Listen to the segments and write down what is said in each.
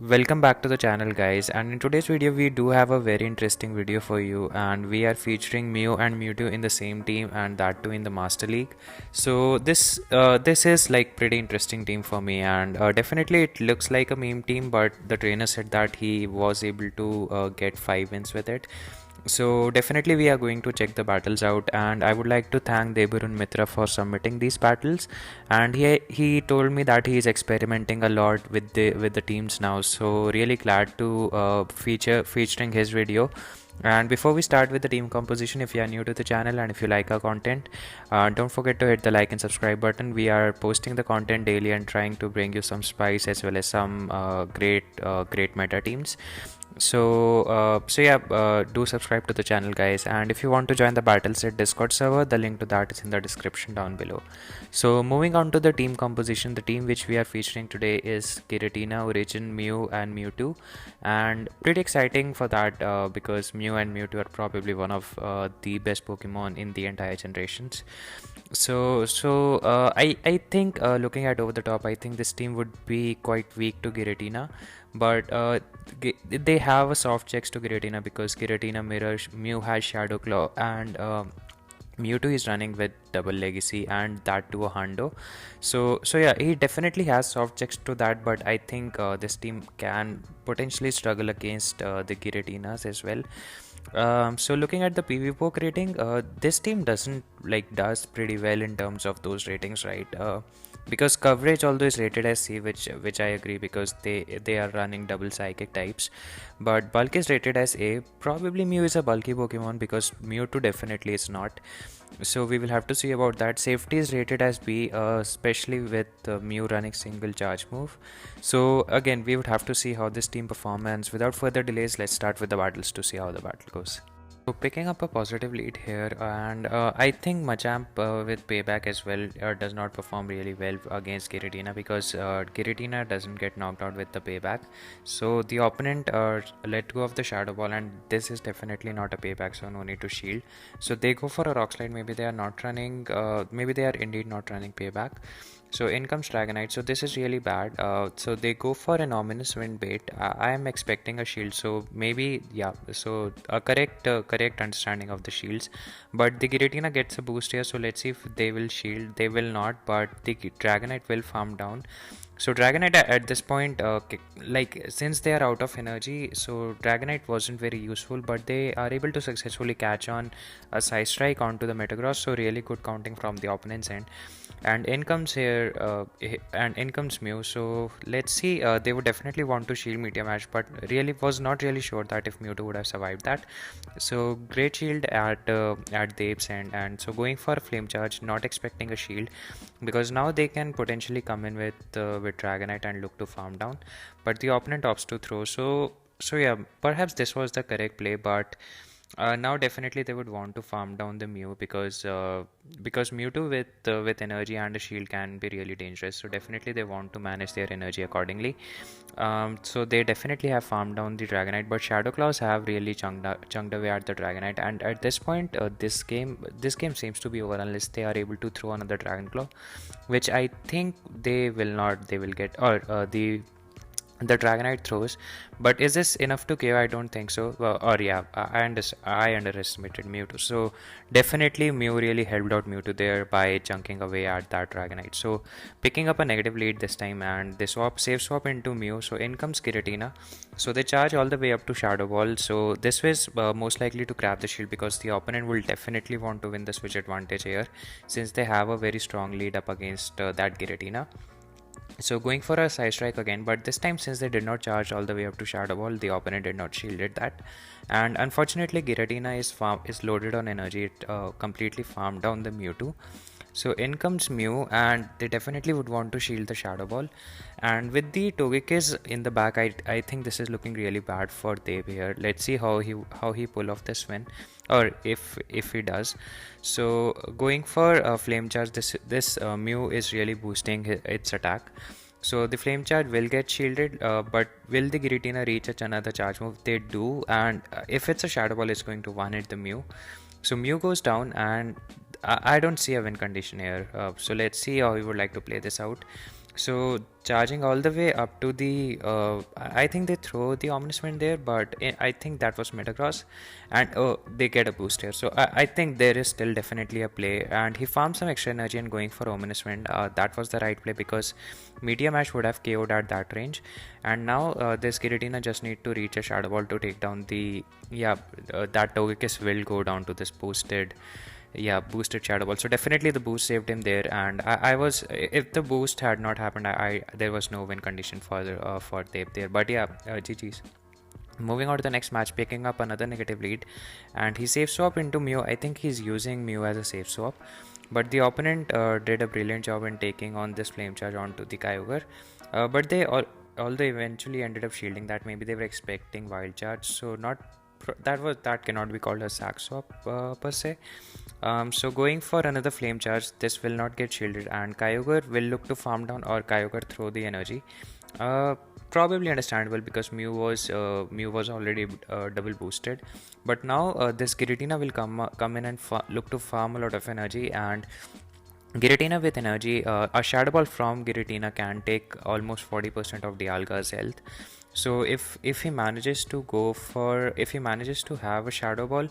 Welcome back to the channel, guys, and in today's video we do have a very interesting video for you, and we are featuring Mew and Mewtwo in the same team, and that too in the Master League. So this is like pretty interesting team for me, and definitely it looks like a meme team, but the trainer said that he was able to get 5 wins with it. So definitely we are going to check the battles out, and I would like to thank Debarun Mitra for submitting these battles. And he told me that he is experimenting a lot with the teams now, so really glad to featuring his video. And before we start with the team composition, if you are new to the channel and if you like our content, don't forget to hit the like and subscribe button. We are posting the content daily and trying to bring you some spice as well as some great meta teams. Do subscribe to the channel, guys, and if you want to join the Battleset Discord server, the link to that is in the description down below. So moving on to the team composition, the team which we are featuring today is Giratina, Origin, Mew and Mewtwo, and pretty exciting for that because Mew and Mewtwo are probably one of the best Pokemon in the entire generations. I think looking at over the top, I think this team would be quite weak to Giratina, but they have a soft checks to Giratina because Giratina mirrors Mew has Shadow Claw, and Mewtwo is running with double legacy and that to a Hundo. So yeah, he definitely has soft checks to that, but I think this team can potentially struggle against the Giratinas as well. So looking at the PV poke rating, this team does pretty well in terms of those ratings, right? Because coverage although is rated as C, which I agree because they are running double psychic types, but bulk is rated as A. Probably Mew is a bulky Pokemon because Mewtwo definitely is not. So we will have to see about that. Safety is rated as B, especially with Mew running single charge move. So again, we would have to see how this team performs. Without further delays, let's start with the battles to see how the battle goes. So picking up a positive lead here, and I think Machamp with payback as well does not perform really well against Giratina because Giratina doesn't get knocked out with the payback. So the opponent let go of the Shadow Ball, and this is definitely not a payback, so no need to shield. So they go for a Rock Slide. Maybe they are not running. Maybe they are indeed not running payback. So in comes Dragonite. So this is really bad. So they go for an ominous wind bait. I am expecting a shield. So maybe yeah. So a correct understanding of the shields. But the Giratina gets a boost here. So let's see if they will shield. They will not. But the Dragonite will farm down. So Dragonite at this point, since they are out of energy, so Dragonite wasn't very useful, but they are able to successfully catch on a Side Strike onto the Metagross, so really good counting from the opponent's end. And in comes Mew. So let's see, they would definitely want to shield Meteor Mash, but really was not really sure that if Mewtwo would have survived that. So great shield at the Ape's end, and so going for a Flame Charge, not expecting a shield because now they can potentially come in with Dragonite and look to farm down, but the opponent opts to throw. So yeah, perhaps this was the correct play, but now definitely they would want to farm down the Mew because Mewtwo with energy and a shield can be really dangerous. So definitely they want to manage their energy accordingly. So they definitely have farmed down the Dragonite, but Shadow Claws have really chunked away at the Dragonite. And at this point, this game seems to be over unless they are able to throw another Dragon Claw, which I think they will not. They will get the Dragonite throws, but is this enough to KO? I don't think so. Or yeah, I underestimated Mewtwo. So definitely Mew really helped out Mewtwo there by chunking away at that Dragonite. So picking up a negative lead this time, and they save swap into Mew. So in comes Giratina. So they charge all the way up to Shadow Ball. So this was most likely to grab the shield because the opponent will definitely want to win the switch advantage here since they have a very strong lead up against that Giratina. So going for a Side Strike again, but this time since they did not charge all the way up to Shadow Ball, the opponent did not shielded that, and unfortunately Giratina is loaded on energy. It completely farmed down the Mewtwo. So in comes Mew, and they definitely would want to shield the Shadow Ball. And with the Togekiss in the back, I think this is looking really bad for Dev here. Let's see how he pull off this win, or if he does. So going for Flame Charge, this Mew is really boosting its attack. So the Flame Charge will get shielded, but will the Giratina reach another charge move? They do, and if it's a Shadow Ball, it's going to one-hit the Mew. So Mew goes down, and I don't see a win condition here. So let's see how he would like to play this out. So charging all the way up to the, I think they throw the ominous wind there, but I think that was Metagross, and they get a boost here. So I think there is still definitely a play, and he farmed some extra energy and going for ominous wind. That was the right play because Meteor Mash would have KO'd at that range, and now this Giratina just need to reach a Shadow Ball to take down the, that Togekiss will go down to this boosted Shadow Ball. So definitely the boost saved him there, and I was, if the boost had not happened, I there was no win condition for Dev there. But yeah, GG's. Moving on to the next match, picking up another negative lead, and he safe swap into Mew. I think he's using Mew as a safe swap, but the opponent did a brilliant job in taking on this flame charge onto the Kyogre, but they all, although eventually ended up shielding that. Maybe they were expecting wild charge, so not that cannot be called a sack swap per se. So going for another flame charge, this will not get shielded, and Kyogre will look to farm down, or Kyogre throw the energy. Probably understandable because Mew was already double boosted, but now this Giratina will come in and look to farm a lot of energy, and Giratina with energy, a Shadow Ball from Giratina can take almost 40% of Dialga's health. So if he manages to have a Shadow Ball,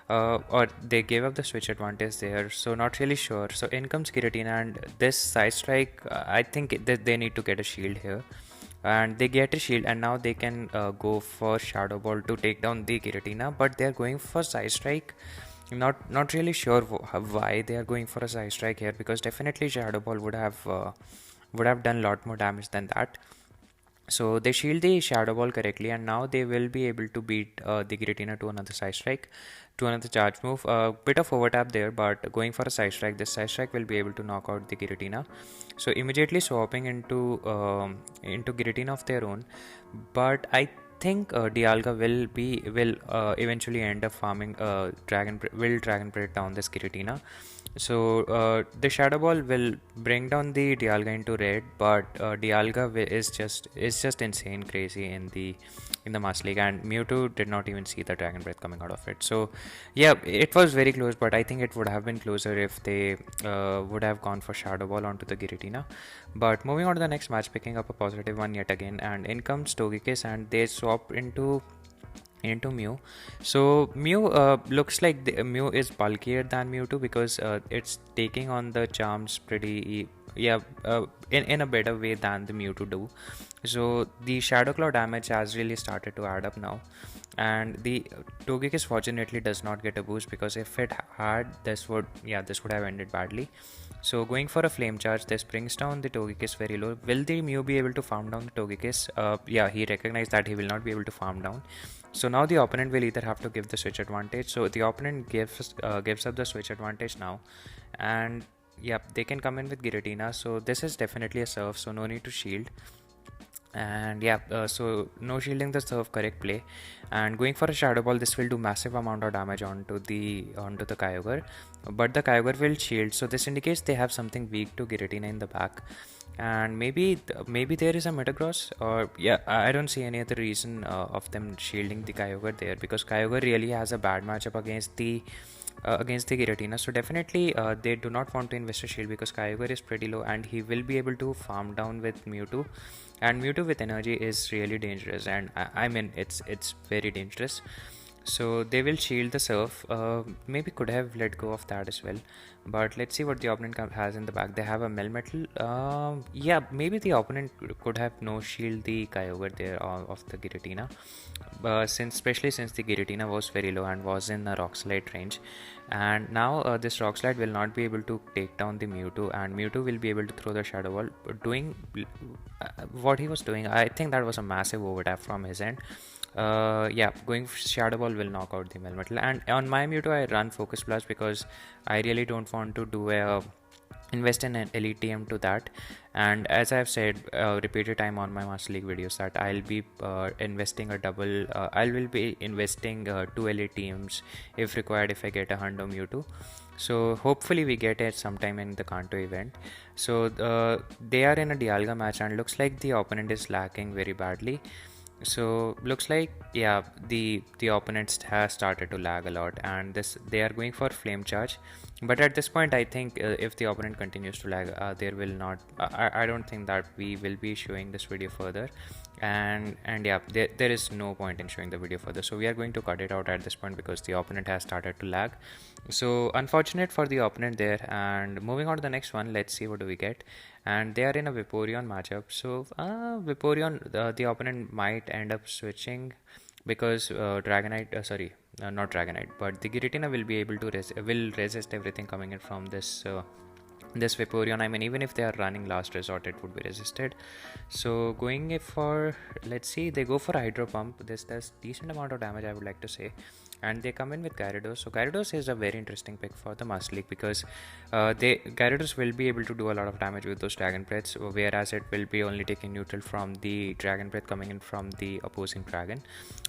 or they gave up the switch advantage there, so not really sure. So in comes Giratina, and this side strike, I think they need to get a shield here, and they get a shield, and now they can go for Shadow Ball to take down the Giratina, but they're going for side strike. Not really sure why they are going for a side strike here, because definitely Shadow Ball would have done a lot more damage than that. So they shield the Shadow Ball correctly, and now they will be able to beat the Giratina to another side strike, to another charge move. Bit of overtap there, but going for a side strike, this side strike will be able to knock out the Giratina. So immediately swapping into Giratina of their own, but I think Dialga will eventually end up farming Dragon Breath down this Giratina. So the Shadow Ball will bring down the Dialga into red, but Dialga is just insane crazy in the Master League, and Mewtwo did not even see the Dragon Breath coming out of it. So yeah, it was very close, but I think it would have been closer if they would have gone for Shadow Ball onto the Giratina. But moving on to the next match, picking up a positive one yet again, and in comes Togekiss, and they swap into Mew. So Mew looks like Mew is bulkier than Mewtwo, because it's taking on the charms pretty in a better way than the Mewtwo do. So the Shadow Claw damage has really started to add up now, and the Togekiss fortunately does not get a boost, because if it had, this would have ended badly. So going for a flame charge, this brings down the Togekiss very low. Will the Mew be able to farm down the Togekiss? He recognized that he will not be able to farm down. So now the opponent will either have to give the switch advantage. So the opponent gives up the switch advantage now, and they can come in with Giratina. So this is definitely a serve, so no need to shield. And so no shielding the serve, correct play. And going for a Shadow Ball, this will do massive amount of damage onto the Kyogre, but the Kyogre will shield, so this indicates they have something weak to Giratina in the back. And maybe there is a Metagross, or I don't see any other reason of them shielding the Kyogre there, because Kyogre really has a bad matchup against the Giratina. So definitely they do not want to invest a shield, because Kyogre is pretty low and he will be able to farm down with Mewtwo, and Mewtwo with energy is really dangerous, and I mean it's very dangerous. So they will shield the surf. Maybe could have let go of that as well, but let's see what the opponent has in the back. They have a Melmetal. Maybe the opponent could have no shield the Kyogre there of the Giratina, especially since the Giratina was very low and was in the Rock Slide range. And now this Rock Slide will not be able to take down the Mewtwo, and Mewtwo will be able to throw the Shadow Ball. Doing what he was doing, I think that was a massive overtap from his end. Going for Shadow Ball will knock out the Melmetal. And on my Mewtwo, I run Focus Blast, because I really don't want to do invest in an elite team to that. And as I've said repeated time on my Master League videos, that I'll be investing I will be investing 2 elite teams if required, if I get a Hundo Mewtwo. So hopefully we get it sometime in the Kanto event. So they are in a Dialga match, and looks like the opponent is lacking very badly. So looks like, yeah, the opponents has started to lag a lot, and this they are going for flame charge. But at this point, I think if the opponent continues to lag, there will not. I don't think that we will be showing this video further, and yeah, there is no point in showing the video further. So we are going to cut it out at this point because the opponent has started to lag. So unfortunate for the opponent there. And moving on to the next one, let's see what do we get. And they are in a Vaporean matchup. So Vaporean, the opponent might end up switching because Dragonite, not Dragonite, but the Giratina will be able to will resist everything coming in from this Vaporeon. I mean, even if they are running last resort, it would be resisted. So going for, let's see, they go for Hydro Pump. This does decent amount of damage, I would like to say. And they come in with Gyarados. So Gyarados is a very interesting pick for the Master League because Gyarados will be able to do a lot of damage with those Dragon Breaths, whereas it will be only taking neutral from the Dragon Breath coming in from the opposing Dragon.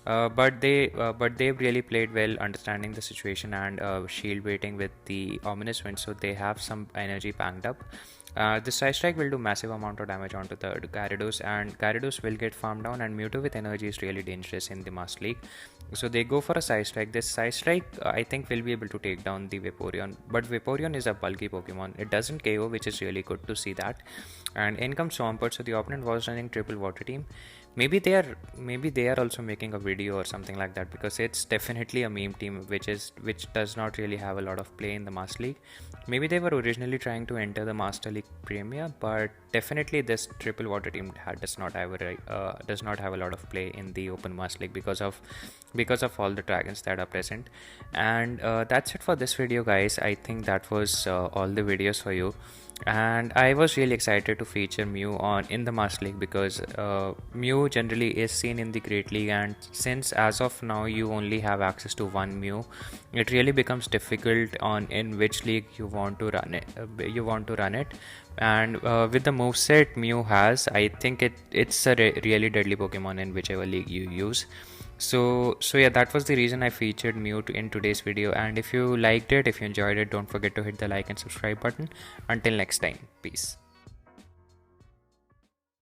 But they really played well, understanding the situation and shield waiting with the Ominous Wind, so they have some energy banked up. The Side Strike will do massive amount of damage onto the Gyarados, and Gyarados will get farmed down, and Mewtwo with energy is really dangerous in the Master League. So they go for a Side Strike. This Side Strike I think will be able to take down the Vaporeon, but Vaporeon is a bulky Pokemon. It doesn't KO, which is really good to see that. And in comes Swampert, so the opponent was running triple water team. Maybe they are also making a video or something like that, because it's definitely a meme team which does not really have a lot of play in the Master League. Maybe they were originally trying to enter the Master League Premier, but definitely this triple water team does not have a lot of play in the Open Master League because of all the dragons that are present. And that's it for this video, guys. I think that was all the videos for you. And I was really excited to feature Mew in the Master League because Mew generally is seen in the Great League, and since as of now you only have access to one Mew, it really becomes difficult in which league you want to run it. And with the moveset Mew has, I think it's a really deadly Pokemon in whichever league you use. So yeah, that was the reason I featured Mew in today's video. And if you liked it, if you enjoyed it, don't forget to hit the like and subscribe button. Until next time, peace.